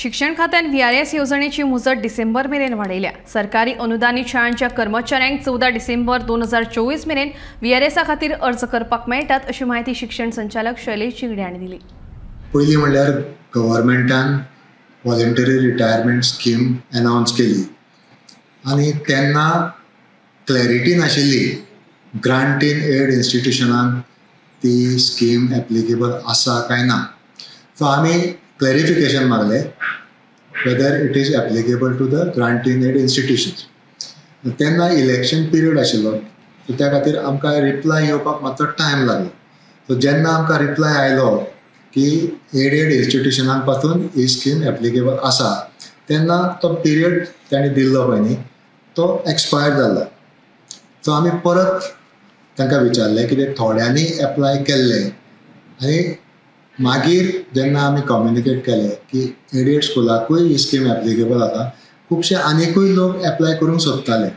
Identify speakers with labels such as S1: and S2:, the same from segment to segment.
S1: शिक्षण खात्यान VRS येवजणेची मुजत डिसेंबर मेरेन वाडयल्या। सरकारी अनुदानित शाळांच्या कर्मचाऱ्यांक 14 डिसेंबर 2024 मेरेन VRS खातीर अर्ज करपाक मेळटात अशी माहिती शिक्षण संचालक शैलेश जिंगडे हांणी दिली।
S2: पयली म्हणल्यार गव्हर्मेंटान वॉलंटरी रिटायरमेंट स्कीम अनाउन्स केली आनी तेन्ना क्लॅरिटी नाशिल्ली ग्रांट इन एड इन्स्टिट्यूशनांक ती स्कीम एप्लिकेबल आसा काय ना। सो आमी clarification मागले whether it is applicable to the grant in aid institutions. तेन्ना इलेक्शन पिरियड आशिल्लो, सो त्या खातीर आमकां रिप्लाय येवपाक मातसो टायम लागलो। सो जेन्ना आमकां रिप्लाय आयलो की एडेड इन्स्टिट्यूशनां पासून ही स्कीम एप्लिकेबल आसा, तेन्ना तो पिरियड तांणी दिल्लो पळय न्ही तो एक्सपायर जाल्लो। सो आमी परत तांकां विचारलें कितें थोड्यांनी एप्लाय केल्ले आनी मागीर जेन्ना आमी कम्युनिकेट केलें की एडेड स्कुलाकूय ही स्कीम एप्लिकेबल आसा, खुबशे आनिकूय लोक एप्लाय करूंक सोदताले।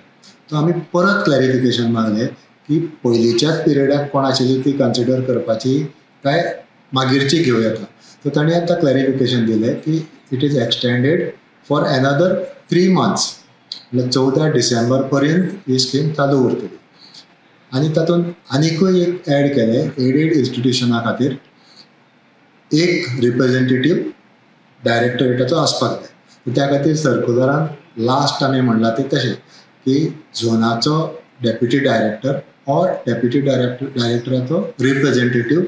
S2: सो आमी परत क्लॅरिफिकेशन मागलें की पयलींच्याच पिरियडाक कोण आशिल्ली ती कन्सिडर करपाची काय मागीरची घेवं येता। सो तांणी आतां क्लॅरिफिकेशन दिलें की it is extended for another 3 months, म्हणजे 14 डिसेंबर पर्यंत ही स्कीम चालू उरतली। आनी तातूंत आनिकूय एक एड केलें, एडेड इन्स्टिट्यूशना खातीर एक रिप्रेझेंटेटीव डायरेक्टरेटाचो आसपाक जाय। त्या खातीर सर्क्युलरान लास्ट आमी म्हणलां तें तशें की झोनाचो deputy director or deputy डायरेक्टराचो representative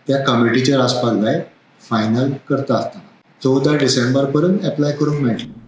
S2: त्या कमिटीचेर आसपाक जाय फायनल करता आसतना। 14 डिसेंबर पर्यंत एप्लाय करूंक मेळटलें।